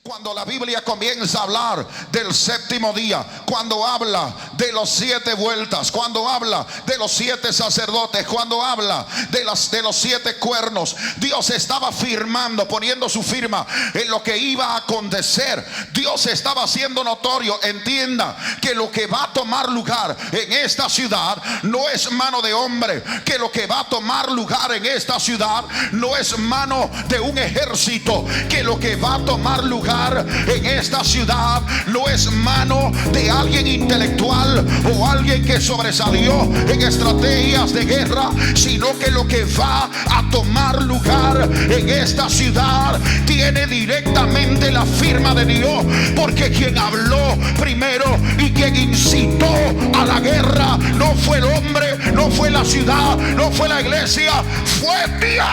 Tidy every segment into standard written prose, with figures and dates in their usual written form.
Cuando la Biblia comienza a hablar del séptimo día, cuando habla de los 7 vueltas, cuando habla de los 7 sacerdotes, cuando habla de los 7 cuernos, Dios estaba firmando, poniendo su firma en lo que iba a acontecer. Dios estaba haciendo notorio, entienda, que lo que va a tomar lugar en esta ciudad no es mano de hombre, que lo que va a tomar lugar en esta ciudad no es mano de un ejército, que lo que va a tomar lugar en esta ciudad no es mano de alguien intelectual o alguien que sobresalió en estrategias de guerra, sino que lo que va a tomar lugar en esta ciudad tiene directamente la firma de Dios, porque quien habló primero y quien incitó a la guerra no fue el hombre, no fue la ciudad, no fue la iglesia, fue Dios.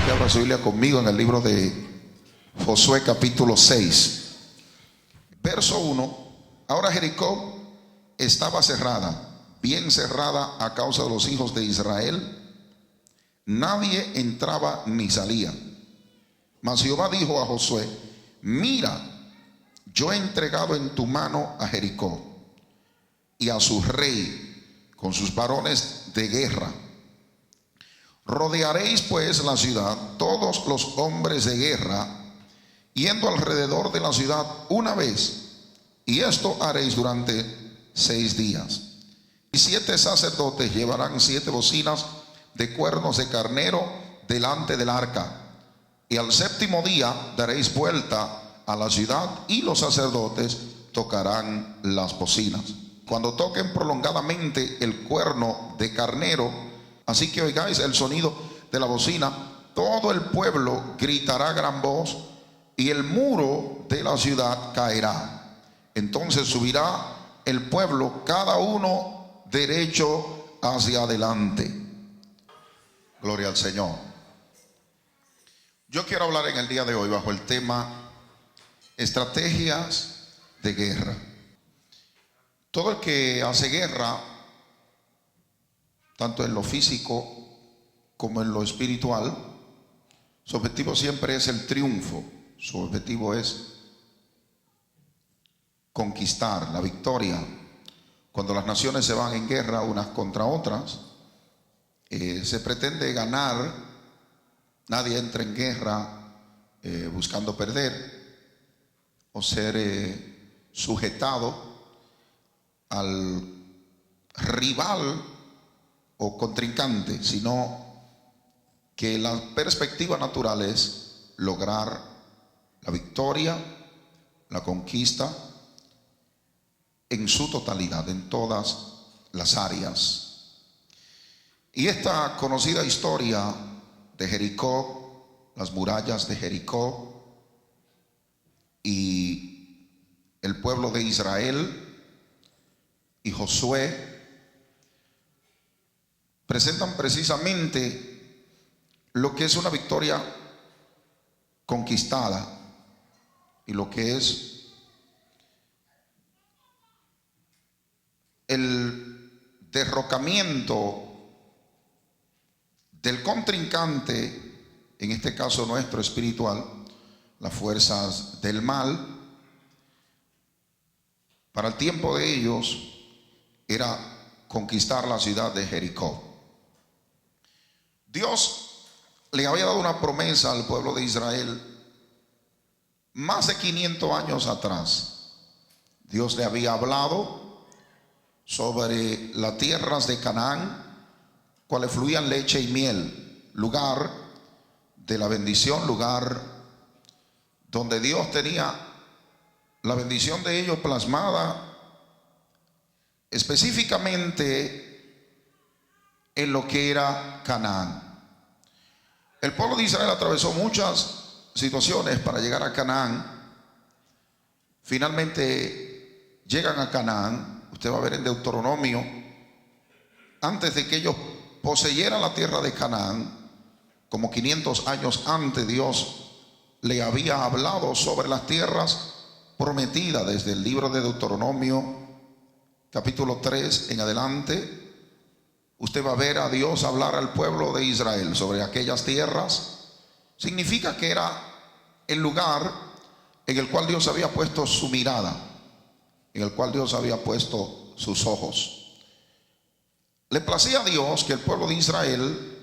Que abra su Biblia conmigo en el libro de Josué capítulo 6 verso 1. Ahora Jericó estaba cerrada, bien cerrada a causa de los hijos de Israel. Nadie entraba ni salía. Mas Jehová dijo a Josué: mira, yo he entregado en tu mano a Jericó y a su rey con sus varones de guerra. Rodearéis pues la ciudad, todos los hombres de guerra, yendo alrededor de la ciudad una vez, y esto haréis durante 6 días. Y 7 sacerdotes llevarán 7 bocinas de cuernos de carnero delante del arca. Y al 7º día daréis vuelta a la ciudad, y los sacerdotes tocarán las bocinas. Cuando toquen prolongadamente el cuerno de carnero, así que oigáis el sonido de la bocina, todo el pueblo gritará a gran voz, y el muro de la ciudad caerá. Entonces subirá el pueblo, cada uno derecho hacia adelante. Gloria al Señor. Yo quiero hablar en el día de hoy bajo el tema estrategias de guerra. Todo el que hace guerra, tanto en lo físico como en lo espiritual, su objetivo siempre es el triunfo. Su objetivo es conquistar la victoria. Cuando las naciones se van en guerra unas contra otras, se pretende ganar. Nadie entra en guerra buscando perder o ser sujetado al rival o contrincante, sino que la perspectiva natural es lograr la victoria, la conquista en su totalidad, en todas las áreas. Y esta conocida historia de Jericó, las murallas de Jericó y el pueblo de Israel y Josué, presentan precisamente lo que es una victoria conquistada y lo que es el derrocamiento del contrincante, en este caso nuestro espiritual, las fuerzas del mal. Para el tiempo de ellos era conquistar la ciudad de Jericó. Dios le había dado una promesa al pueblo de Israel más de 500 años atrás. Dios le había hablado sobre las tierras de Canaán, cuales fluían leche y miel, lugar de la bendición, lugar donde Dios tenía la bendición de ellos plasmada específicamente en lo que era Canaán. El pueblo de Israel atravesó muchas situaciones para llegar a Canaán. Finalmente llegan a Canaán. Usted va a ver en Deuteronomio, antes de que ellos poseyeran la tierra de Canaán, como 500 años antes, Dios le había hablado sobre las tierras prometidas. Desde el libro de Deuteronomio capítulo 3 en adelante, usted va a ver a Dios hablar al pueblo de Israel sobre aquellas tierras, significa que era el lugar en el cual Dios había puesto su mirada, en el cual Dios había puesto sus ojos. Le placía a Dios que el pueblo de Israel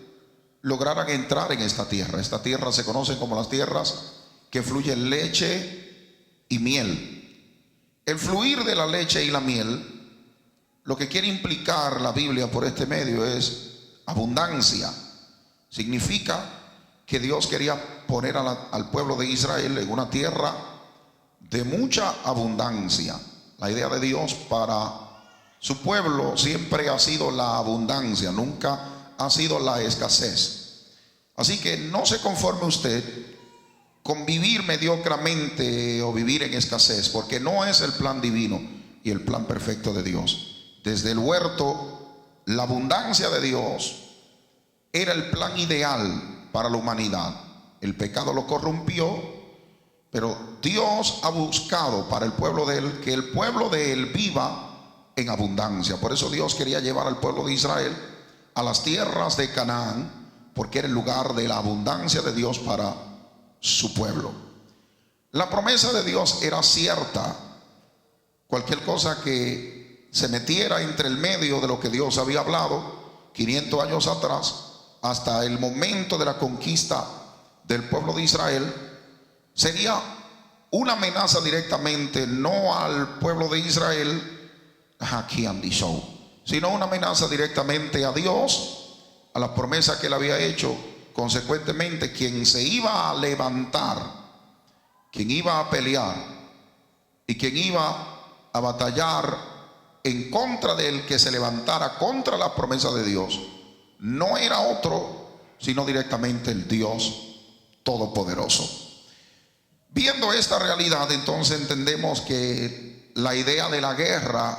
lograran entrar en esta tierra. Esta tierra se conoce como las tierras que fluyen leche y miel. El fluir de la leche y la miel, lo que quiere implicar la Biblia por este medio es abundancia. Significa que Dios quería poner al pueblo de Israel en una tierra de mucha abundancia. La idea de Dios para su pueblo siempre ha sido la abundancia, nunca ha sido la escasez. Así que no se conforme usted con vivir mediocremente o vivir en escasez, porque no es el plan divino y el plan perfecto de Dios. Desde el huerto, la abundancia de Dios era el plan ideal para la humanidad. El pecado lo corrompió, pero Dios ha buscado para el pueblo de Él que el pueblo de Él viva en abundancia. Por eso Dios quería llevar al pueblo de Israel a las tierras de Canaán, porque era el lugar de la abundancia de Dios para su pueblo. La promesa de Dios era cierta. Cualquier cosa que se metiera entre el medio de lo que Dios había hablado 500 años atrás hasta el momento de la conquista del pueblo de Israel, sería una amenaza directamente no al pueblo de Israel, sino una amenaza directamente a Dios, a la promesa que él había hecho. Consecuentemente, quien se iba a levantar, quien iba a pelear y quien iba a batallar en contra del que se levantara contra la promesa de Dios, no era otro sino directamente el Dios Todopoderoso. Viendo esta realidad, entonces entendemos que la idea de la guerra,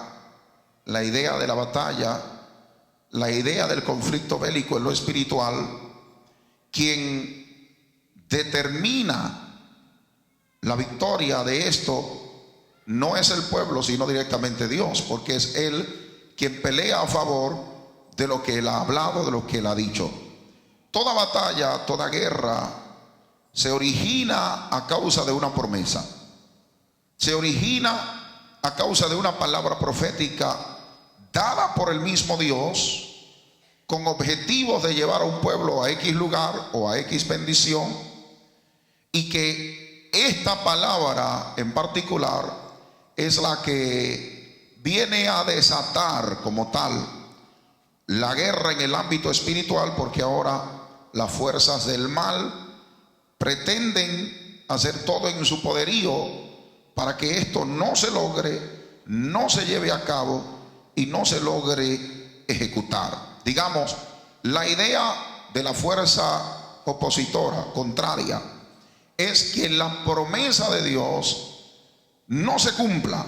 la idea de la batalla, la idea del conflicto bélico en lo espiritual, quien determina la victoria de esto no es el pueblo, sino directamente Dios, porque es Él quien pelea a favor de lo que Él ha hablado, de lo que Él ha dicho. Toda batalla, toda guerra se origina a causa de una promesa, se origina a causa de una palabra profética dada por el mismo Dios con objetivos de llevar a un pueblo a X lugar o a X bendición, y que esta palabra en particular es la que viene a desatar como tal la guerra en el ámbito espiritual, porque ahora las fuerzas del mal pretenden hacer todo en su poderío para que esto no se logre, no se lleve a cabo y no se logre ejecutar. Digamos, la idea de la fuerza opositora, contraria, es que la promesa de Dios no se cumpla,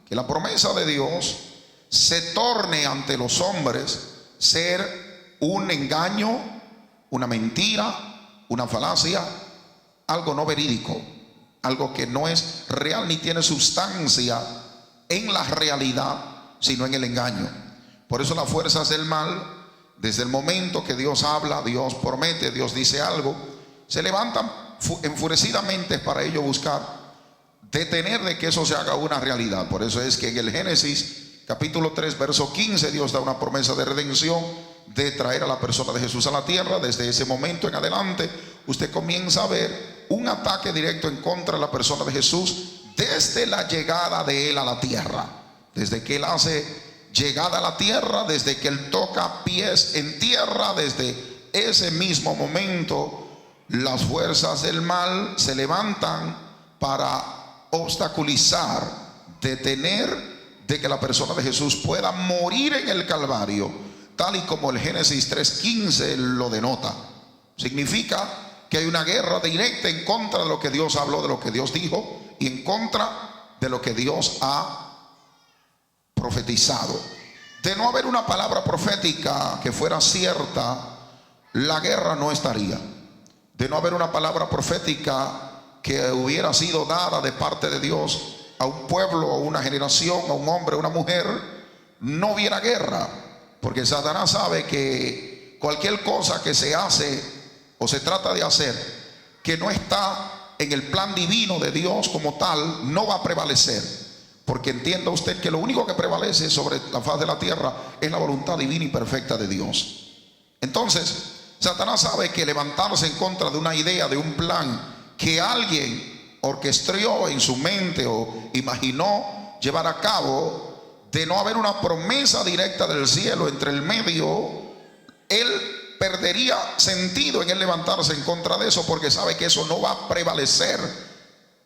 que la promesa de Dios se torne ante los hombres ser un engaño, una mentira, una falacia, algo no verídico, algo que no es real ni tiene sustancia en la realidad, sino en el engaño. Por eso las fuerzas del mal, desde el momento que Dios habla, Dios promete, Dios dice algo, se levantan enfurecidamente para ello buscar detener de que eso se haga una realidad. Por eso es que en el Génesis capítulo 3 verso 15 Dios da una promesa de redención, de traer a la persona de Jesús a la tierra. Desde ese momento en adelante usted comienza a ver un ataque directo en contra de la persona de Jesús desde la llegada de Él a la tierra, desde que Él hace llegada a la tierra, desde que Él toca pies en tierra. Desde ese mismo momento las fuerzas del mal se levantan para obstaculizar, detener de que la persona de Jesús pueda morir en el Calvario, tal y como el Génesis 3:15 lo denota. Significa que hay una guerra directa en contra de lo que Dios habló, de lo que Dios dijo, y en contra de lo que Dios ha profetizado. De no haber una palabra profética que fuera cierta, la guerra no estaría. De no haber una palabra profética que hubiera sido dada de parte de Dios a un pueblo, a una generación, a un hombre, a una mujer, no hubiera guerra. Porque Satanás sabe que cualquier cosa que se hace o se trata de hacer que no está en el plan divino de Dios como tal, no va a prevalecer. Porque entienda usted que lo único que prevalece sobre la faz de la tierra es la voluntad divina y perfecta de Dios. Entonces, Satanás sabe que levantarse en contra de una idea, de un plan que alguien orquestó en su mente o imaginó llevar a cabo, de no haber una promesa directa del cielo entre el medio, él perdería sentido en él levantarse en contra de eso, porque sabe que eso no va a prevalecer.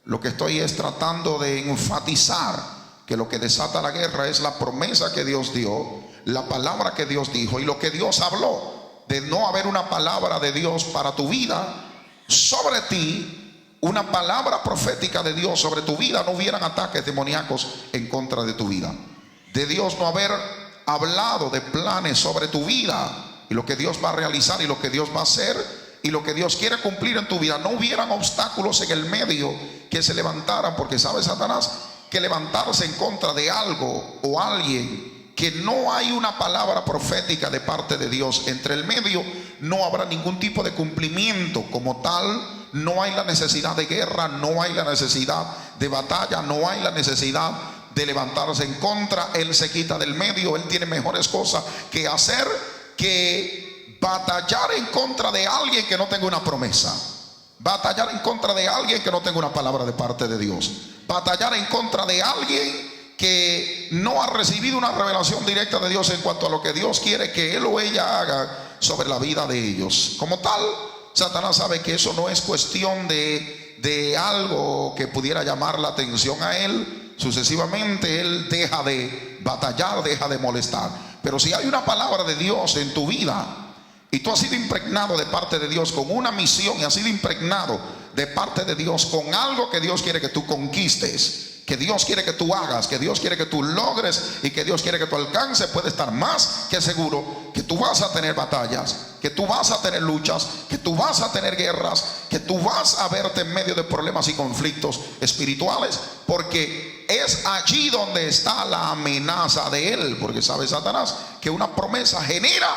Lo que estoy es tratando de enfatizar que lo que desata la guerra es la promesa que Dios dio, la palabra que Dios dijo y lo que Dios habló. De no haber una palabra de Dios para tu vida, sobre ti, una palabra profética de Dios sobre tu vida, no hubieran ataques demoníacos en contra de tu vida. De Dios no haber hablado de planes sobre tu vida y lo que Dios va a realizar y lo que Dios va a hacer y lo que Dios quiere cumplir en tu vida, no hubieran obstáculos en el medio que se levantaran, porque sabe Satanás que levantarse en contra de algo o alguien que no hay una palabra profética de parte de Dios entre el medio, no habrá ningún tipo de cumplimiento como tal. No hay la necesidad de guerra, no hay la necesidad de batalla, no hay la necesidad de levantarse en contra. Él se quita del medio, él tiene mejores cosas que hacer que batallar en contra de alguien que no tenga una promesa, batallar en contra de alguien que no tenga una palabra de parte de Dios, batallar en contra de alguien que no ha recibido una revelación directa de Dios en cuanto a lo que Dios quiere que él o ella haga sobre la vida de ellos. Como tal, Satanás sabe que eso no es cuestión de algo que pudiera llamar la atención a él. Sucesivamente él deja de batallar, deja de molestar. Pero si hay una palabra de Dios en tu vida y tú has sido impregnado de parte de Dios con una misión y has sido impregnado de parte de Dios con algo que Dios quiere que tú conquistes, que Dios quiere que tú hagas, que Dios quiere que tú logres y que Dios quiere que tú alcances, puede estar más que seguro que tú vas a tener batallas, que tú vas a tener luchas, que tú vas a tener guerras, que tú vas a verte en medio de problemas y conflictos espirituales, porque es allí donde está la amenaza de él. Porque sabe Satanás que una promesa genera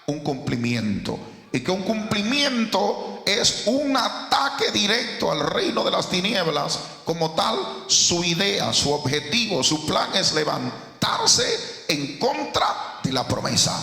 un cumplimiento, y que un cumplimiento es un ataque directo al reino de las tinieblas. Como tal, su idea, su objetivo, su plan es levantarse en contra de la promesa.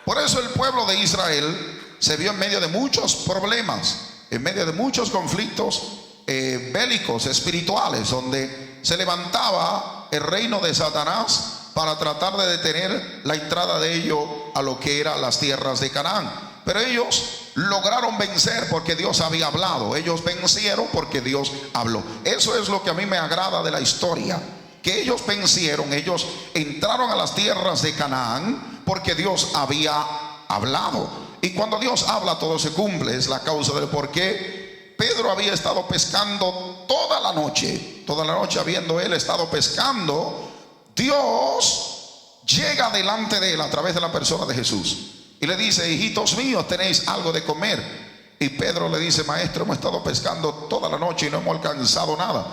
Por eso el pueblo de Israel se vio en medio de muchos problemas, en medio de muchos conflictos bélicos, espirituales, donde se levantaba el reino de Satanás para tratar de detener la entrada de ellos a lo que eran las tierras de Canaán. Pero ellos lograron vencer porque Dios había hablado. Ellos vencieron porque Dios habló. Eso es lo que a mí me agrada de la historia, que ellos vencieron, ellos entraron a las tierras de Canaán porque Dios había hablado. Y cuando Dios habla, todo se cumple. Es la causa del por qué Pedro había estado pescando toda la noche habiendo él estado pescando. Dios llega delante de él a través de la persona de Jesús y le dice: hijitos míos, ¿tenéis algo de comer? Y Pedro le dice: maestro, hemos estado pescando toda la noche y no hemos alcanzado nada.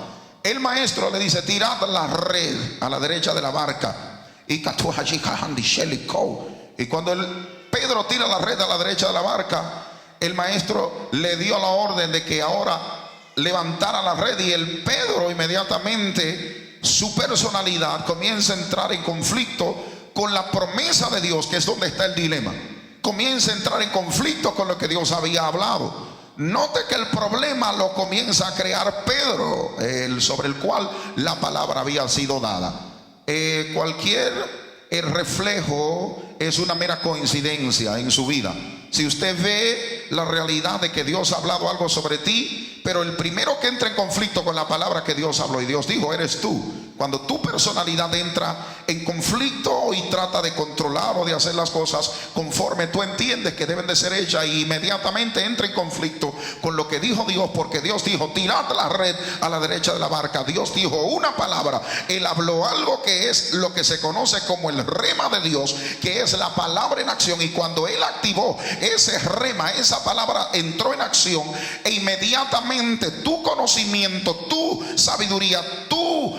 El maestro le dice: tirad la red a la derecha de la barca. Y cuando Pedro tira la red a la derecha de la barca, el maestro le dio la orden de que ahora levantara la red, y el Pedro inmediatamente, su personalidad comienza a entrar en conflicto con la promesa de Dios, que es donde está el dilema. Comienza a entrar en conflicto con lo que Dios había hablado. Note que el problema lo comienza a crear Pedro, sobre el cual la palabra había sido dada. Cualquier reflejo es una mera coincidencia en su vida. Si usted ve la realidad de que Dios ha hablado algo sobre ti, pero el primero que entra en conflicto con la palabra que Dios habló y Dios dijo, eres tú. Cuando tu personalidad entra en conflicto y trata de controlar o de hacer las cosas conforme tú entiendes que deben de ser hechas, y inmediatamente entra en conflicto con lo que dijo Dios, porque Dios dijo: tirad la red a la derecha de la barca. Dios dijo una palabra, Él habló algo que es lo que se conoce como el rema de Dios, que es la palabra en acción. Y cuando Él activó ese rema, esa palabra entró en acción, e inmediatamente tu conocimiento, tu sabiduría, tu su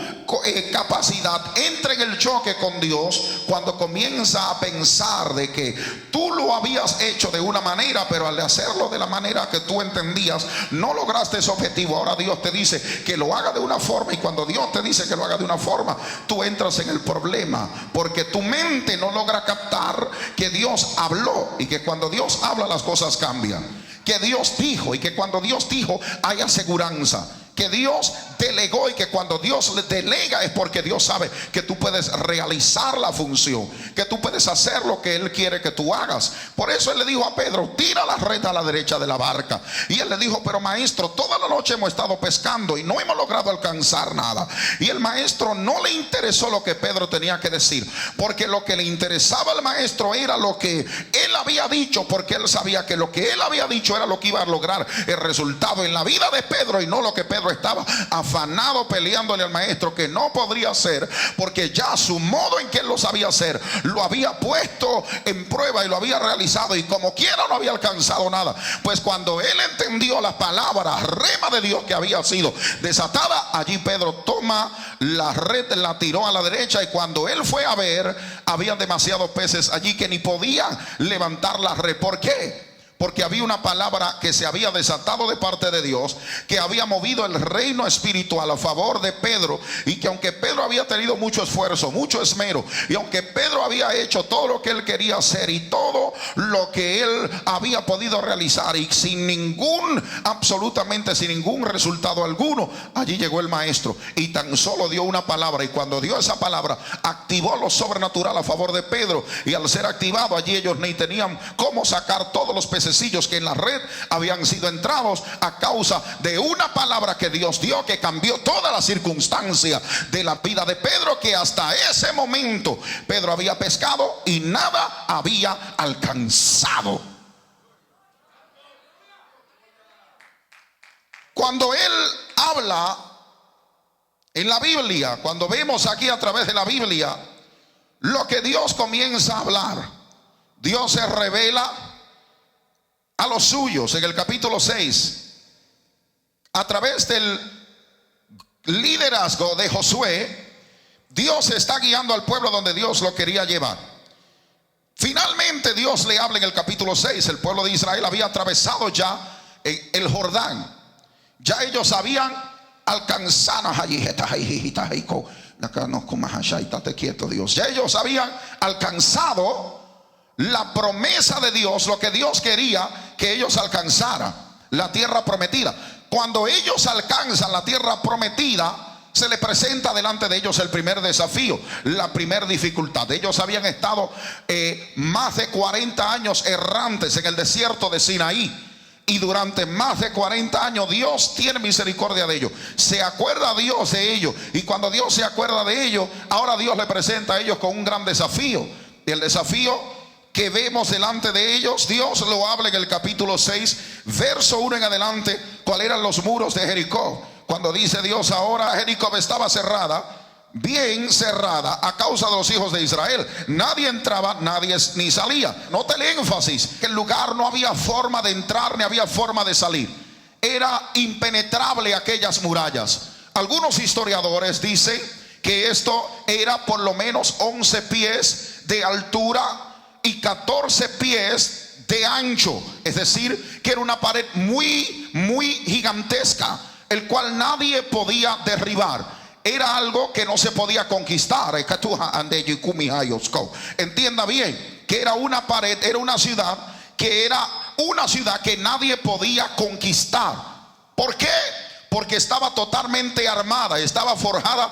capacidad entra en el choque con Dios, cuando comienza a pensar de que tú lo habías hecho de una manera, pero al hacerlo de la manera que tú entendías, no lograste ese objetivo. Ahora Dios te dice que lo haga de una forma, y cuando Dios te dice que lo haga de una forma, tú entras en el problema, porque tu mente no logra captar que Dios habló, y que cuando Dios habla las cosas cambian, que Dios dijo, y que cuando Dios dijo hay aseguranza, que Dios delegó, y que cuando Dios le delega es porque Dios sabe que tú puedes realizar la función, que tú puedes hacer lo que Él quiere que tú hagas. Por eso Él le dijo a Pedro: tira la red a la derecha de la barca. Y él le dijo: pero maestro, toda la noche hemos estado pescando y no hemos logrado alcanzar nada. Y el maestro no le interesó lo que Pedro tenía que decir, porque lo que le interesaba al maestro era lo que él había dicho, porque él sabía que lo que él había dicho era lo que iba a lograr el resultado en la vida de Pedro, y no lo que Pedro estaba afanado peleándole al maestro que no podría hacer, porque ya su modo en que él lo sabía hacer lo había puesto en prueba y lo había realizado, y como quiera no había alcanzado nada. Pues cuando él entendió la palabra rema de Dios que había sido desatada, allí Pedro toma la red, la tiró a la derecha, y cuando él fue a ver, había demasiados peces allí que ni podían levantar la red. ¿Por qué? Porque había una palabra que se había desatado de parte de Dios, que había movido el reino espiritual a favor de Pedro, y que aunque Pedro había tenido mucho esfuerzo, mucho esmero, y aunque Pedro había hecho todo lo que él quería hacer y todo lo que él había podido realizar, y absolutamente sin ningún resultado alguno, allí llegó el maestro y tan solo dio una palabra, y cuando dio esa palabra activó lo sobrenatural a favor de Pedro, y al ser activado allí ellos ni tenían cómo sacar todos los peces que en la red habían sido entrados a causa de una palabra que Dios dio, que cambió toda la circunstancia de la vida de Pedro, que hasta ese momento Pedro había pescado y nada había alcanzado. Cuando él habla en la Biblia, cuando vemos aquí a través de la Biblia lo que Dios comienza a hablar, Dios se revela a los suyos en el capítulo 6 a través del liderazgo de Josué. Dios está guiando al pueblo donde Dios lo quería llevar. Finalmente Dios le habla en el capítulo 6. El pueblo de Israel había atravesado ya el Jordán. Ya ellos habían alcanzado, ya ellos habían alcanzado la promesa de Dios, lo que Dios quería que ellos alcanzaran, la tierra prometida. Cuando ellos alcanzan la tierra prometida, se les presenta delante de ellos el primer desafío, la primera dificultad. Ellos habían estado más de 40 años errantes en el desierto de Sinaí, y durante más de 40 años Dios tiene misericordia de ellos. Se acuerda Dios de ellos, y cuando Dios se acuerda de ellos, ahora Dios le presenta a ellos con un gran desafío. Y el desafío que vemos delante de ellos, Dios lo habla en el capítulo 6, verso 1 en adelante, cuáles eran los muros de Jericó. Cuando dice Dios: ahora Jericó estaba cerrada, bien cerrada, a causa de los hijos de Israel. Nadie entraba, nadie ni salía. Nota el énfasis, que el lugar no había forma de entrar ni había forma de salir. Era impenetrable aquellas murallas. Algunos historiadores dicen que esto era por lo menos 11 pies de altura y 14 pies de ancho, es decir, que era una pared muy gigantesca, el cual nadie podía derribar. Era algo que no se podía conquistar. Entienda bien que era una pared, era una ciudad que nadie podía conquistar. ¿Por qué? Porque estaba totalmente armada, estaba forjada,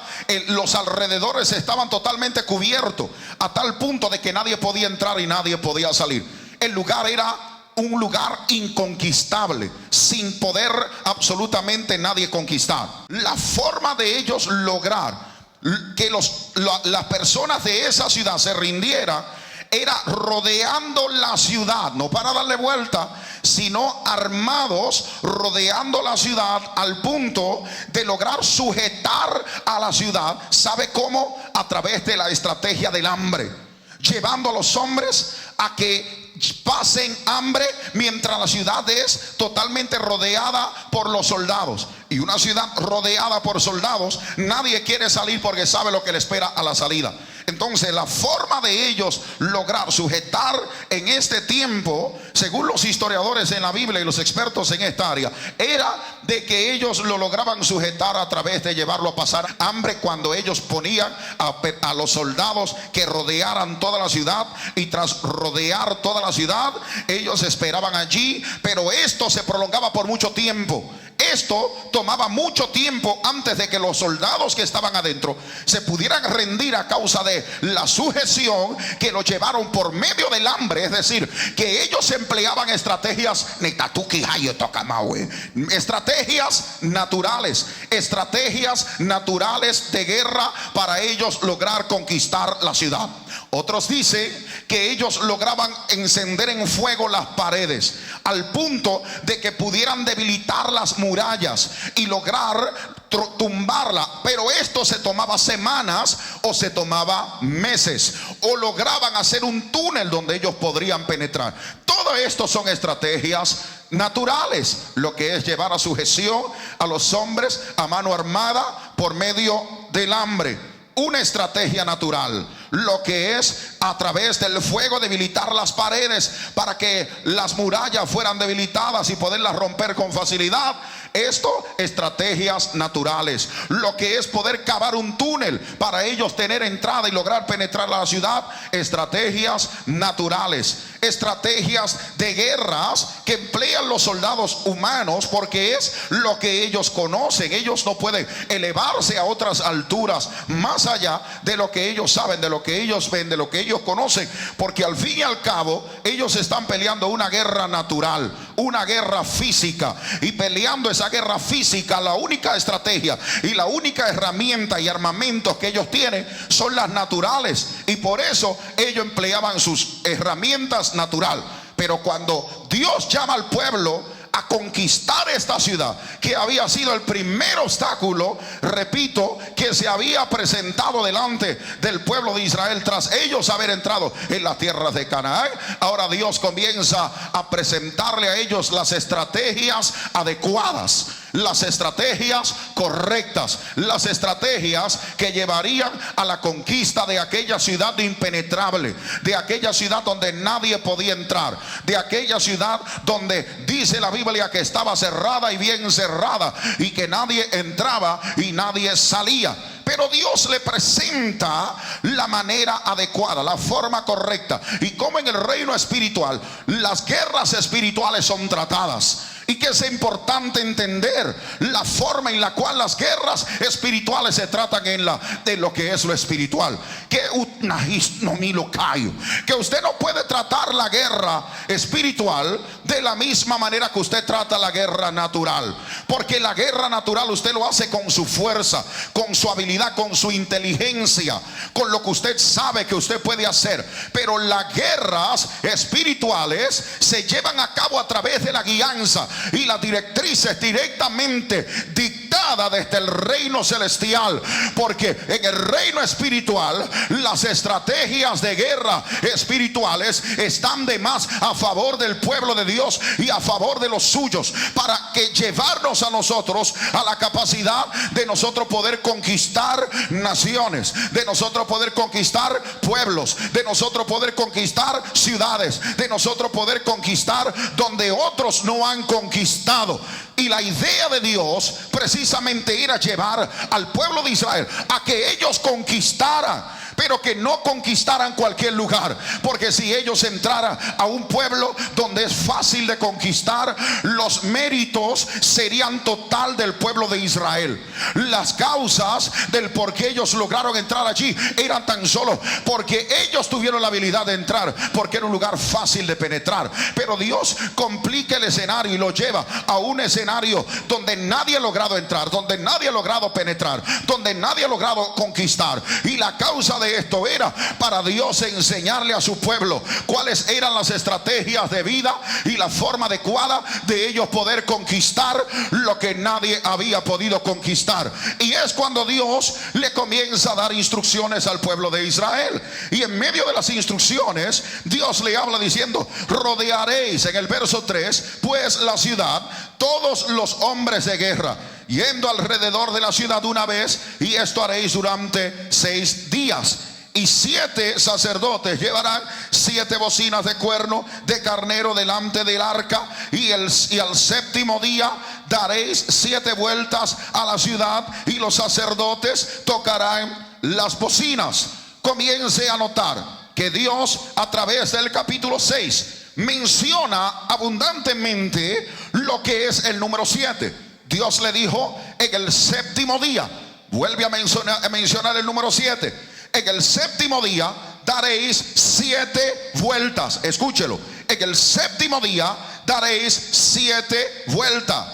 los alrededores estaban totalmente cubiertos, a tal punto de que nadie podía entrar y nadie podía salir. El lugar era un lugar inconquistable, sin poder absolutamente nadie conquistar. La forma de ellos lograr que las personas de esa ciudad se rindieran era rodeando la ciudad, no para darle vuelta, sino armados, rodeando la ciudad al punto de lograr sujetar a la ciudad. ¿Sabe cómo? A través de la estrategia del hambre, llevando a los hombres a que pasen hambre mientras la ciudad es totalmente rodeada por los soldados. Y una ciudad rodeada por soldados, nadie quiere salir porque sabe lo que le espera a la salida. Entonces la forma de ellos lograr sujetar en este tiempo, según los historiadores en la Biblia y los expertos en esta área, era de que ellos lo lograban sujetar a través de llevarlo a pasar hambre, cuando ellos ponían a los soldados que rodearan toda la ciudad, y tras rodear toda la ciudad ellos esperaban allí. Pero esto se prolongaba por mucho tiempo. Esto tomaba mucho tiempo antes de que los soldados que estaban adentro se pudieran rendir a causa de la sujeción que los llevaron por medio del hambre. Es decir, que ellos empleaban estrategias naturales de guerra para ellos lograr conquistar la ciudad. Otros dicen que ellos lograban encender en fuego las paredes al punto de que pudieran debilitar las murallas y lograr tumbarla. Pero esto se tomaba semanas o se tomaba meses, o lograban hacer un túnel donde ellos podrían penetrar. Todo esto son estrategias naturales, lo que es llevar a sujeción a los hombres a mano armada por medio del hambre. Una estrategia natural, lo que es a través del fuego debilitar las paredes para que las murallas fueran debilitadas y poderlas romper con facilidad. Esto, estrategias naturales. Lo que es poder cavar un túnel para ellos tener entrada y lograr penetrar a la ciudad, estrategias naturales. Estrategias de guerras que emplean los soldados humanos, porque es lo que ellos conocen. Ellos no pueden elevarse a otras alturas más allá de lo que ellos saben, de lo que ellos ven, de lo que ellos conocen, porque al fin y al cabo ellos están peleando una guerra natural, una guerra física. Y peleando esa guerra física, la única estrategia y la única herramienta y armamentos que ellos tienen son las naturales, y por eso ellos empleaban sus herramientas natural. Pero cuando Dios llama al pueblo a conquistar esta ciudad, que había sido el primer obstáculo, repito, que se había presentado delante del pueblo de Israel tras ellos haber entrado en las tierras de Canaán, ahora Dios comienza a presentarle a ellos las estrategias adecuadas, las estrategias correctas, las estrategias que llevarían a la conquista de aquella ciudad impenetrable, de aquella ciudad donde nadie podía entrar, de aquella ciudad donde dice la Biblia que estaba cerrada y bien cerrada, y que nadie entraba y nadie salía. Pero Dios le presenta la manera adecuada, la forma correcta, y como en el reino espiritual las guerras espirituales son tratadas. Y que es importante entender la forma en la cual las guerras espirituales se tratan de lo que es lo espiritual. Que usted no puede tratar la guerra espiritual de la misma manera que usted trata la guerra natural. Porque la guerra natural usted lo hace con su fuerza, con su habilidad, con su inteligencia, con lo que usted sabe que usted puede hacer. Pero las guerras espirituales se llevan a cabo a través de la guianza y las directrices directamente dictadas desde el reino celestial. Porque en el reino espiritual las estrategias de guerra espirituales están de más a favor del pueblo de Dios y a favor de los suyos, para que llevarnos a nosotros a la capacidad de nosotros poder conquistar naciones, de nosotros poder conquistar pueblos, de nosotros poder conquistar ciudades, de nosotros poder conquistar donde otros no han conquistado. Y la idea de Dios precisamente era llevar al pueblo de Israel a que ellos conquistaran, pero que no conquistaran cualquier lugar. Porque si ellos entraran a un pueblo donde es fácil de conquistar, los méritos serían total del pueblo de Israel. Las causas del por qué ellos lograron entrar allí eran tan solo porque ellos tuvieron la habilidad de entrar, porque era un lugar fácil de penetrar. Pero Dios complica el escenario y lo lleva a un escenario donde nadie ha logrado entrar, donde nadie ha logrado penetrar, donde nadie ha logrado conquistar. Y la causa de de esto era para Dios enseñarle a su pueblo cuáles eran las estrategias de vida y la forma adecuada de ellos poder conquistar lo que nadie había podido conquistar. Y es cuando Dios le comienza a dar instrucciones al pueblo de Israel, y en medio de las instrucciones Dios le habla diciendo: rodearéis, en el verso 3, pues la ciudad, todos los hombres de guerra, yendo alrededor de la ciudad una vez, y esto haréis durante 6 días. Y 7 sacerdotes llevarán 7 bocinas de cuerno de carnero delante del arca, y al 7º día daréis 7 vueltas a la ciudad, y los sacerdotes tocarán las bocinas. Comience a notar que Dios, a través del capítulo 6, menciona abundantemente lo que es el número 7. Dios le dijo en el 7º día, vuelve a mencionar el número 7. En el 7º día daréis 7 vueltas. Escúchelo. En el 7º día daréis 7 vueltas.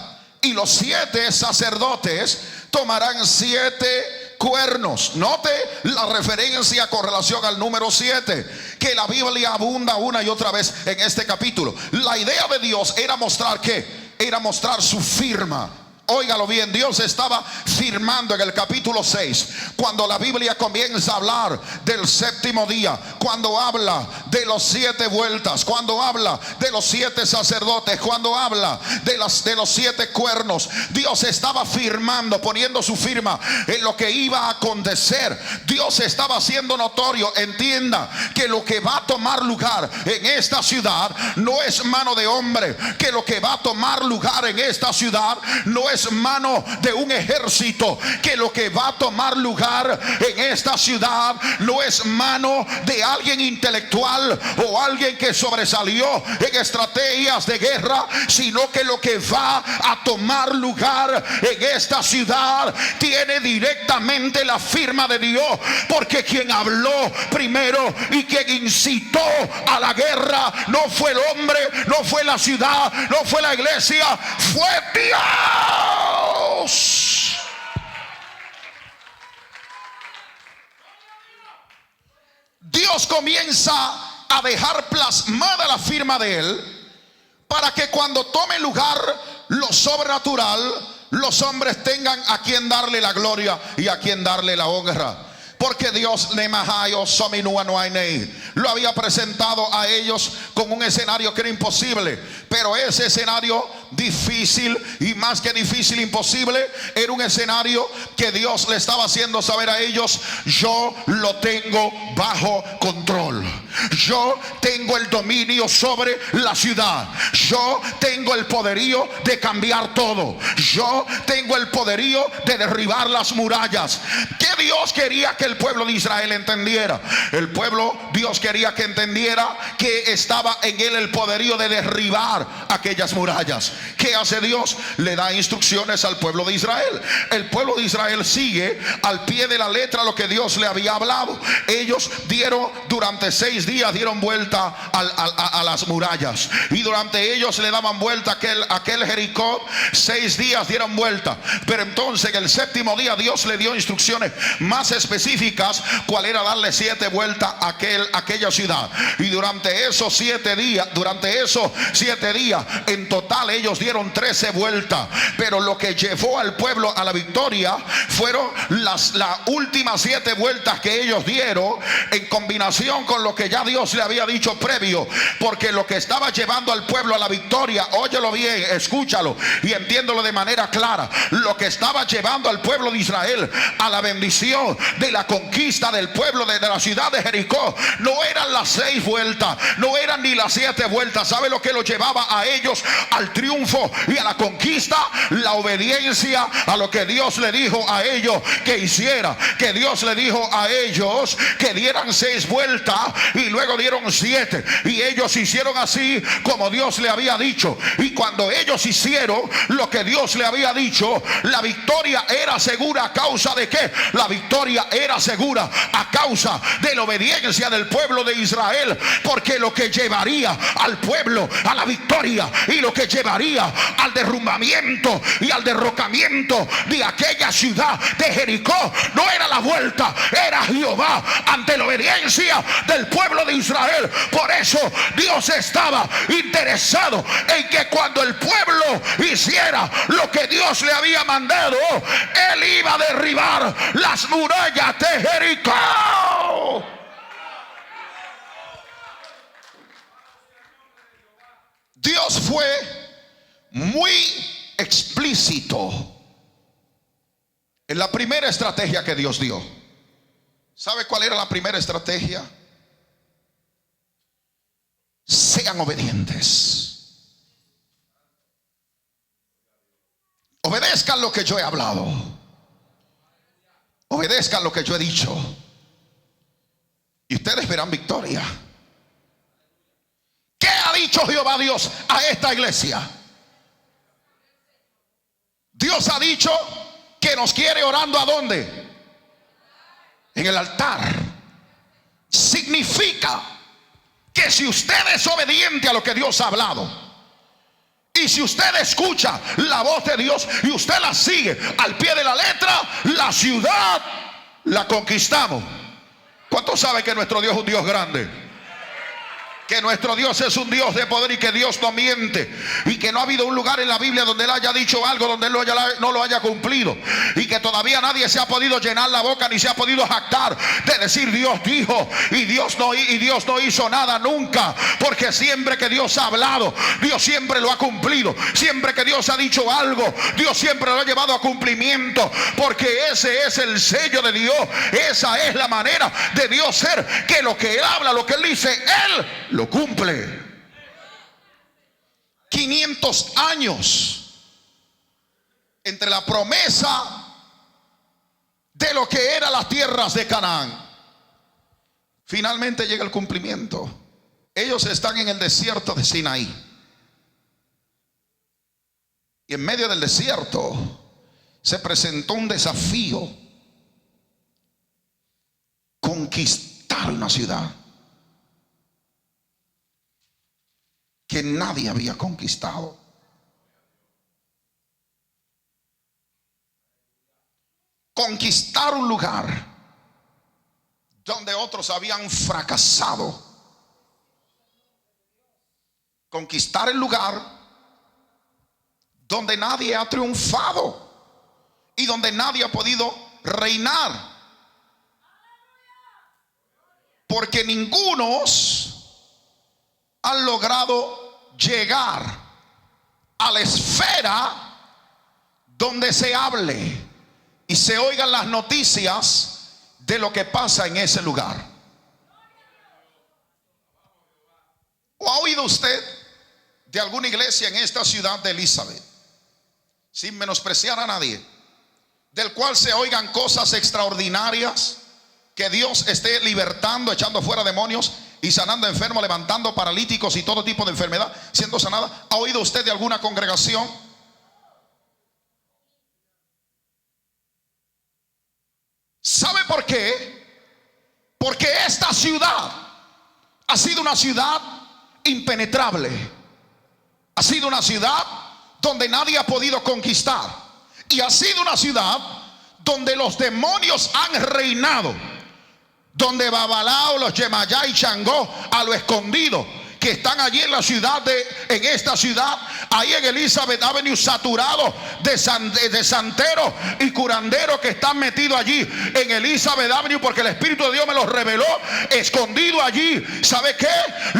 Y los 7 sacerdotes tomarán 7 cuernos. Note la referencia con relación al número 7, que la Biblia abunda una y otra vez en este capítulo. La idea de Dios era mostrar ¿qué? Era mostrar su firma. Óigalo bien, Dios estaba firmando en el capítulo 6, cuando la Biblia comienza a hablar del 7º día, cuando habla de los 7 vueltas, cuando habla de los 7 sacerdotes, cuando habla de los 7 cuernos. Dios estaba firmando, poniendo su firma en lo que iba a acontecer. Dios estaba haciendo notorio: entienda que lo que va a tomar lugar en esta ciudad no es mano de hombre, que lo que va a tomar lugar en esta ciudad no es mano de un ejército, que lo que va a tomar lugar en esta ciudad no es mano de alguien intelectual o alguien que sobresalió en estrategias de guerra, sino que lo que va a tomar lugar en esta ciudad tiene directamente la firma de Dios, porque quien habló primero y quien incitó a la guerra no fue el hombre, no fue la ciudad, no fue la iglesia, fue Dios. Dios comienza a dejar plasmada la firma de Él, para que cuando tome lugar lo sobrenatural, los hombres tengan a quien darle la gloria y a quien darle la honra. Porque Dios lo había presentado a ellos con un escenario que era imposible, pero ese escenario difícil, y más que difícil, imposible, era un escenario que Dios le estaba haciendo saber a ellos: yo lo tengo bajo control, yo tengo el dominio sobre la ciudad, yo tengo el poderío de cambiar todo, yo tengo el poderío de derribar las murallas. ¿Qué Dios quería que el pueblo de Israel entendiera? El pueblo, Dios quería que entendiera que estaba en él el poderío de derribar aquellas murallas. ¿Qué hace Dios? Le da instrucciones al pueblo de Israel. El pueblo de Israel sigue al pie de la letra lo que Dios le había hablado. Ellos durante 6 días dieron vuelta a las murallas, y durante ellos le daban vuelta aquel Jericó. 6 días dieron vuelta, pero entonces en el 7º día Dios le dio instrucciones más específicas cuál era darle 7 vueltas a aquella ciudad. Y durante esos 7 días en total ellos dieron 13 vueltas. Pero lo que llevó al pueblo a la victoria fueron las últimas 7 vueltas que ellos dieron, en combinación con lo que ya Dios le había dicho previo. Porque lo que estaba llevando al pueblo a la victoria, óyelo bien, escúchalo y entiéndolo de manera clara, lo que estaba llevando al pueblo de Israel a la bendición de la conquista del pueblo de la ciudad de Jericó, no eran las 6 vueltas, no eran ni las 7 vueltas. ¿Sabe lo que lo llevaba a ellos al triunfo y a la conquista? La obediencia a lo que Dios le dijo a ellos que hiciera. Que Dios le dijo a ellos que dieran 6 vueltas y luego dieron 7, y ellos hicieron así como Dios le había dicho. Y cuando ellos hicieron lo que Dios le había dicho, la victoria era segura. ¿A causa de qué? La la victoria era segura a causa de la obediencia del pueblo de Israel, porque lo que llevaría al pueblo a la victoria y lo que llevaría al derrumbamiento y al derrocamiento de aquella ciudad de Jericó no era la vuelta, era Jehová ante la obediencia del pueblo de Israel. Por eso Dios estaba interesado en que cuando el pueblo hiciera lo que Dios le había mandado, él iba a derribar las murallas de Jericó. Dios fue muy explícito en la primera estrategia que Dios dio. ¿Sabe cuál era la primera estrategia? Sean obedientes. Obedezcan lo que yo he hablado. Obedezcan lo que yo he dicho. Y ustedes verán victoria. ¿Qué ha dicho Jehová Dios a esta iglesia? Dios ha dicho que nos quiere orando ¿a dónde? En el altar. Significa que si usted es obediente a lo que Dios ha hablado, y si usted escucha la voz de Dios y usted la sigue al pie de la letra, la ciudad la conquistamos. ¿Cuántos saben que nuestro Dios es un Dios grande? Que nuestro Dios es un Dios de poder y que Dios no miente, y que no ha habido un lugar en la Biblia donde Él haya dicho algo donde Él no lo haya cumplido, y que todavía nadie se ha podido llenar la boca ni se ha podido jactar de decir Dios dijo y Dios no hizo nada nunca, porque siempre que Dios ha hablado, Dios siempre lo ha cumplido. Siempre que Dios ha dicho algo, Dios siempre lo ha llevado a cumplimiento, porque ese es el sello de Dios. Esa es la manera de Dios ser, que lo que Él habla, lo que Él dice, Él lo cumple. 500 años entre la promesa de lo que eran las tierras de Canaán. Finalmente llega el cumplimiento. Ellos están en el desierto de Sinaí, y en medio del desierto se presentó un desafío: conquistar una ciudad que nadie había conquistado. Conquistar un lugar donde otros habían fracasado. Conquistar el lugar donde nadie ha triunfado y donde nadie ha podido reinar, porque ningunos han logrado llegar a la esfera donde se hable y se oigan las noticias de lo que pasa en ese lugar. ¿O ha oído usted de alguna iglesia en esta ciudad de Elizabeth, sin menospreciar a nadie, del cual se oigan cosas extraordinarias, que Dios esté libertando, echando fuera demonios y sanando enfermos, levantando paralíticos y todo tipo de enfermedad siendo sanada? ¿Ha oído usted de alguna congregación? ¿Sabe por qué? Porque esta ciudad ha sido una ciudad impenetrable. Ha sido una ciudad donde nadie ha podido conquistar, y ha sido una ciudad donde los demonios han reinado, donde Babalao, los Yemayá y Changó a lo escondido, que están allí en la ciudad en esta ciudad, ahí en Elizabeth Avenue, saturado de santeros y curanderos que están metidos allí en Elizabeth Avenue, porque el Espíritu de Dios me los reveló, escondido allí. ¿Sabe qué?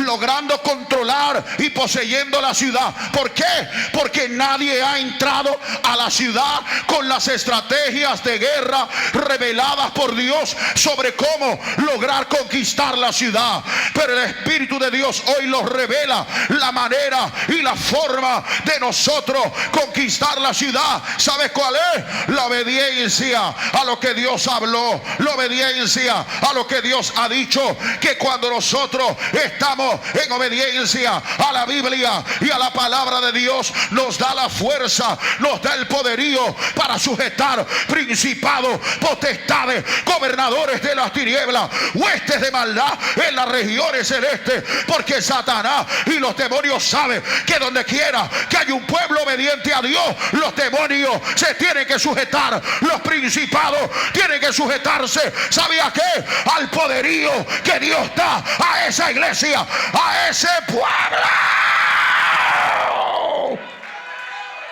Logrando controlar y poseyendo la ciudad. ¿Por qué? Porque nadie ha entrado a la ciudad con las estrategias de guerra reveladas por Dios sobre cómo lograr conquistar la ciudad. Pero el Espíritu de Dios hoy nos revela la manera y la forma de nosotros conquistar la ciudad. ¿Sabes cuál es? La obediencia a lo que Dios habló, la obediencia a lo que Dios ha dicho. Que cuando nosotros estamos en obediencia a la Biblia y a la palabra de Dios, nos da la fuerza, nos da el poderío para sujetar principados, potestades, gobernadores de las tinieblas, huestes de maldad en las regiones celestes. Porque Satanás y los demonios saben que donde quiera que hay un pueblo obediente a Dios, los demonios se tienen que sujetar, los principados tienen que sujetarse. ¿Sabía qué? Al poderío que Dios da a esa iglesia, a ese pueblo.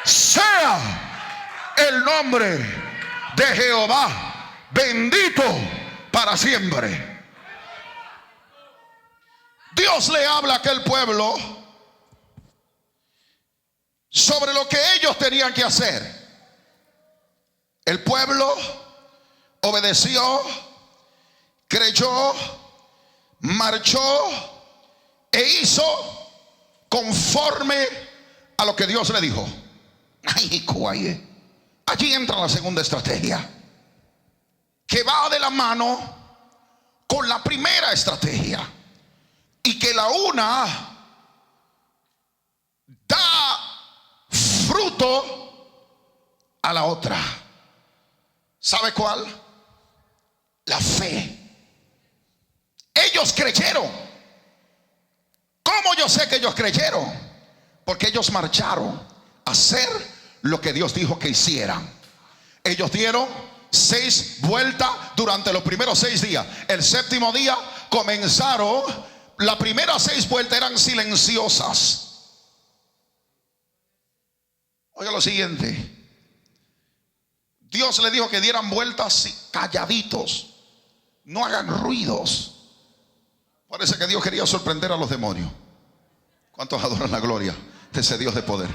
Sea el nombre de Jehová bendito para siempre. Dios le habla a aquel pueblo sobre lo que ellos tenían que hacer. El pueblo obedeció, creyó, marchó e hizo conforme a lo que Dios le dijo. Allí entra la segunda estrategia, que va de la mano con la primera estrategia, y que la una da fruto a la otra. ¿Sabe cuál? La fe. Ellos creyeron. ¿Cómo yo sé que ellos creyeron? Porque ellos marcharon a hacer lo que Dios dijo que hicieran. Ellos dieron 6 vueltas durante los primeros 6 días. El séptimo día comenzaron. Las primeras 6 vueltas eran silenciosas. Oiga lo siguiente. Dios le dijo que dieran vueltas calladitos, no hagan ruidos. Parece que Dios quería sorprender a los demonios. ¿Cuántos adoran la gloria de ese Dios de poder?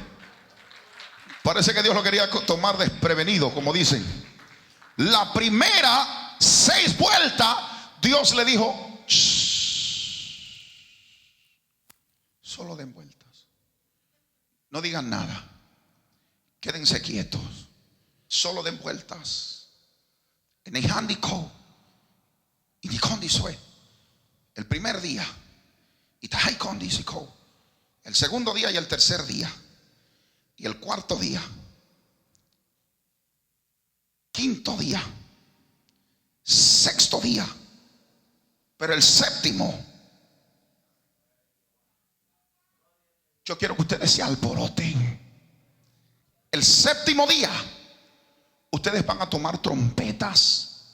Parece que Dios lo quería tomar desprevenido, como dicen. La primera 6 vueltas, Dios le dijo: solo den vueltas, no digan nada, quédense quietos, solo den vueltas. En el handicap y ni condisue el primer día y ta hay condisco el segundo día y el tercer día y el cuarto día, quinto día, sexto día, pero el séptimo, yo quiero que ustedes se alboroten. El séptimo día, ustedes van a tomar trompetas,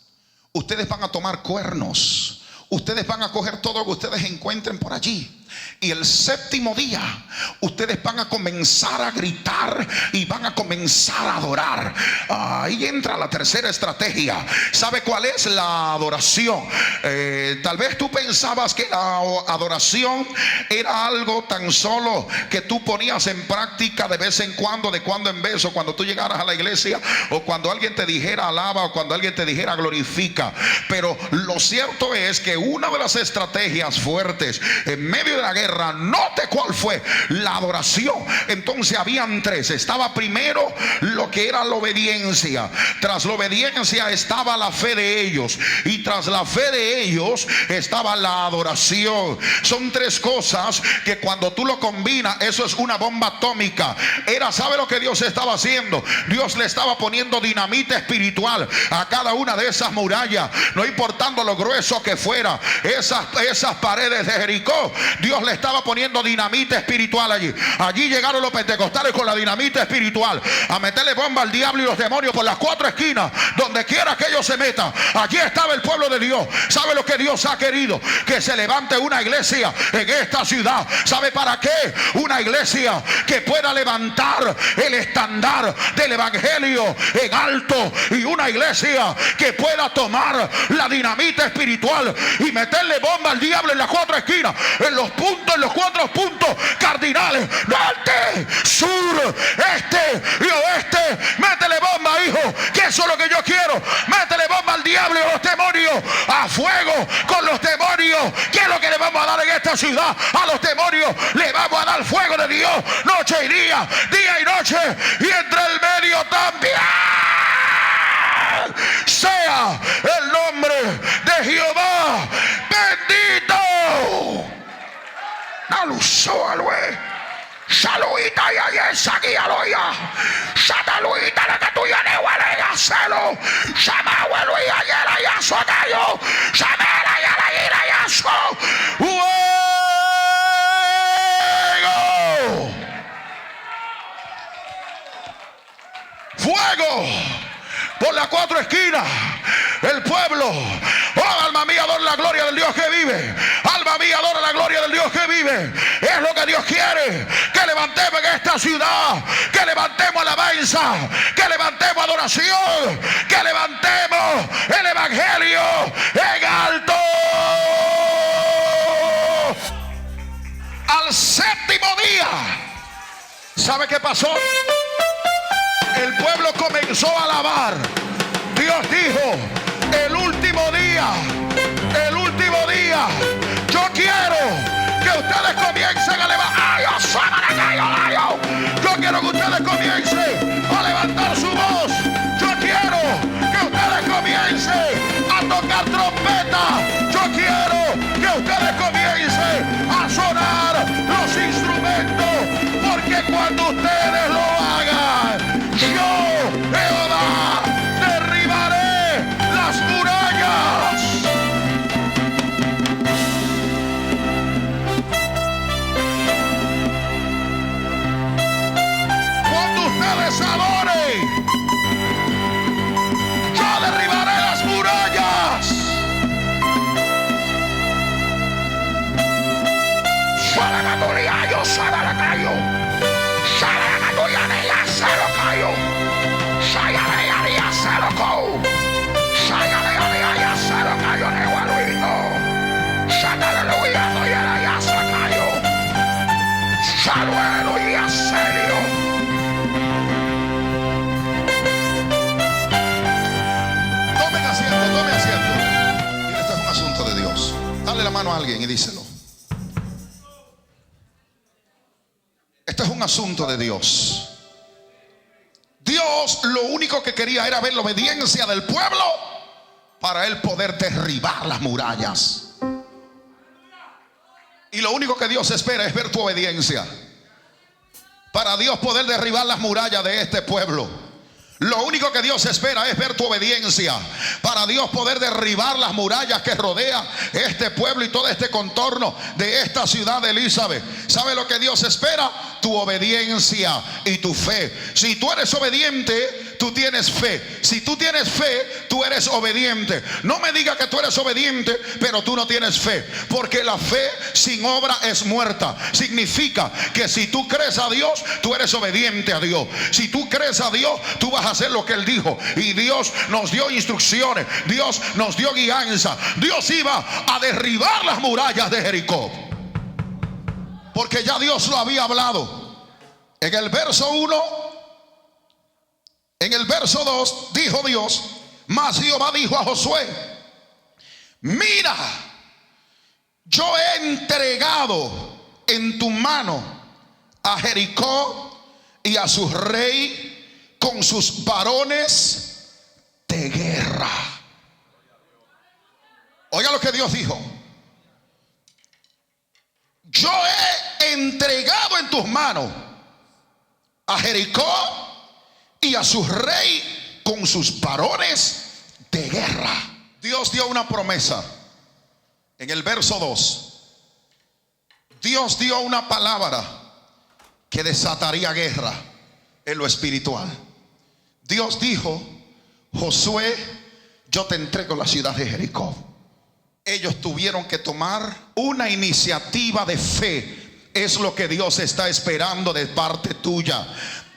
ustedes van a tomar cuernos, ustedes van a coger todo lo que ustedes encuentren por allí. Y el séptimo día ustedes van a comenzar a gritar y van a comenzar a adorar. Ahí entra la tercera estrategia. ¿Sabe cuál es? La adoración. Tal vez tú pensabas que la adoración era algo tan solo que tú ponías en práctica de vez en cuando, de cuando en vez, o cuando tú llegaras a la iglesia, o cuando alguien te dijera alaba, o cuando alguien te dijera glorifica. Pero lo cierto es que una de las estrategias fuertes en medio de la guerra, note cuál fue: la adoración. Entonces habían 3. Estaba primero lo que era la obediencia. Tras la obediencia estaba la fe de ellos, y tras la fe de ellos estaba la adoración. Son 3 cosas que cuando tú lo combinas, eso es una bomba atómica. ¿Sabe lo que Dios estaba haciendo? Dios le estaba poniendo dinamita espiritual a cada una de esas murallas, no importando lo grueso que fuera. Esas paredes de Jericó, Dios le estaba poniendo dinamita espiritual allí. Allí llegaron los pentecostales con la dinamita espiritual a meterle bomba al diablo y los demonios por las 4 esquinas, donde quiera que ellos se metan. Allí estaba el pueblo de Dios. ¿Sabe lo que Dios ha querido? Que se levante una iglesia en esta ciudad. ¿Sabe para qué? Una iglesia que pueda levantar el estandar del evangelio en alto, y una iglesia que pueda tomar la dinamita espiritual y meterle bomba al diablo en las 4 esquinas, en los puntos, en los 4 puntos cardinales: norte, sur, este y oeste. Métele bomba, hijo, que eso es lo que yo quiero. Métele bomba al diablo y a los demonios, a fuego con los demonios. ¿Qué es lo que le vamos a dar en esta ciudad? A los demonios le vamos a dar fuego de Dios, noche y día y noche, y entre el medio también. Sea el nombre de Jehová bendito. Saludita. Fuego por las cuatro esquinas. El pueblo, oh alma mía, adora la gloria del Dios que vive. Alma mía, adora la gloria del Dios que vive. Es lo que Dios quiere, que levantemos en esta ciudad, que levantemos alabanza, que levantemos adoración, que levantemos el evangelio en alto. Al séptimo día, ¿sabe qué pasó? El pueblo comenzó a alabar. Dios dijo: el último día, yo quiero que ustedes comiencen a levantar. Yo quiero que ustedes comiencen a levantar su voz. Yo quiero que ustedes comiencen a tocar trompeta. Yo quiero que ustedes comiencen a sonar los instrumentos, porque cuando ustedes lo hagan, yo, Jehová, derribaré las murallas. Cuando ustedes adoren, yo derribaré las murallas. Tomen asiento. Dile, esto es un asunto de Dios. Dale la mano a alguien y díselo. Esto es un asunto de Dios. Dios lo único que quería era ver la obediencia del pueblo para él poder derribar las murallas. Y lo único que Dios espera es ver tu obediencia para Dios poder derribar las murallas de este pueblo. Lo único que Dios espera es ver tu obediencia para Dios poder derribar las murallas que rodea este pueblo y todo este contorno de esta ciudad de Elizabeth. ¿Sabe lo que Dios espera? Tu obediencia y tu fe. Si tú eres obediente, tú tienes fe. Si tú tienes fe, tú eres obediente. No me digas que tú eres obediente, pero tú no tienes fe, porque la fe sin obra es muerta. Significa que si tú crees a Dios, tú eres obediente a Dios. Si tú crees a Dios, tú vas a hacer lo que Él dijo. Y Dios nos dio instrucciones, Dios nos dio guianza. Dios iba a derribar las murallas de Jericó, porque ya Dios lo había hablado. En el verso 1, en el verso 2 dijo Dios: mas Jehová dijo a Josué: mira, yo he entregado en tu mano a Jericó y a su rey con sus varones de guerra. Oiga lo que Dios dijo: yo he entregado en tus manos a Jericó y a su rey con sus varones de guerra. Dios dio una promesa. En el verso 2, Dios dio una palabra que desataría guerra en lo espiritual. Dios dijo: Josué, yo te entrego la ciudad de Jericó. Ellos tuvieron que tomar una iniciativa de fe. Es lo que Dios está esperando de parte tuya.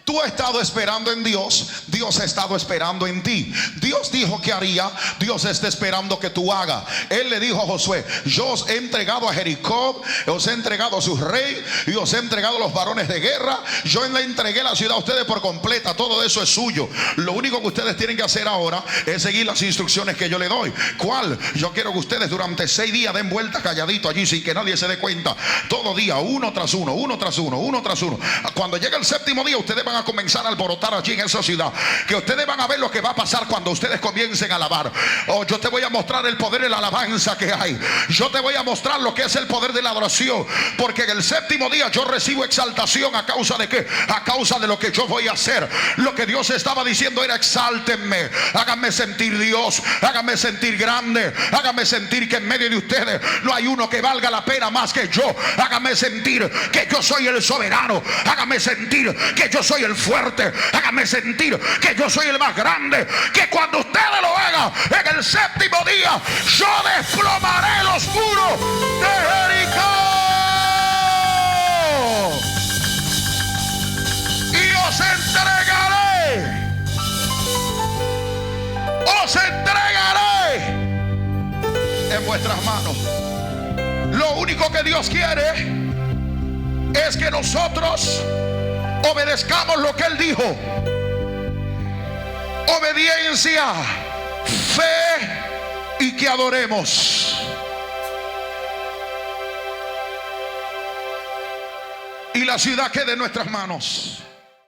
Tú has estado esperando en Dios, Dios ha estado esperando en ti. Dios dijo que haría, Dios está esperando que tú hagas. Él le dijo a Josué: yo os he entregado a Jericó, os he entregado a su rey y os he entregado a los varones de guerra. Yo le entregué la ciudad a ustedes por completa. Todo eso es suyo. Lo único que ustedes tienen que hacer ahora es seguir las instrucciones que yo le doy. ¿Cuál? Yo quiero que ustedes durante 6 días den vuelta calladito allí sin que nadie se dé cuenta. Todo día, uno tras uno, uno tras uno, uno tras uno. Cuando llegue el séptimo día, ustedes van van a comenzar a alborotar allí en esa ciudad, que ustedes van a ver lo que va a pasar cuando ustedes comiencen a alabar. Oh, yo te voy a mostrar el poder de la alabanza que hay. Yo te voy a mostrar lo que es el poder de la adoración, porque en el séptimo día yo recibo exaltación. ¿A causa de qué? A causa de lo que yo voy a hacer. Lo que Dios estaba diciendo era: exáltenme, háganme sentir Dios, háganme sentir grande, háganme sentir que en medio de ustedes no hay uno que valga la pena más que yo. Háganme sentir que yo soy el soberano, háganme sentir que yo soy el fuerte, háganme sentir que yo soy el más grande. Que cuando ustedes lo hagan en el séptimo día, yo desplomaré los muros de Jericó y os entregaré en vuestras manos. Lo único que Dios quiere es que nosotros obedezcamos lo que Él dijo. Obediencia, fe y que adoremos. Y la ciudad quede en nuestras manos.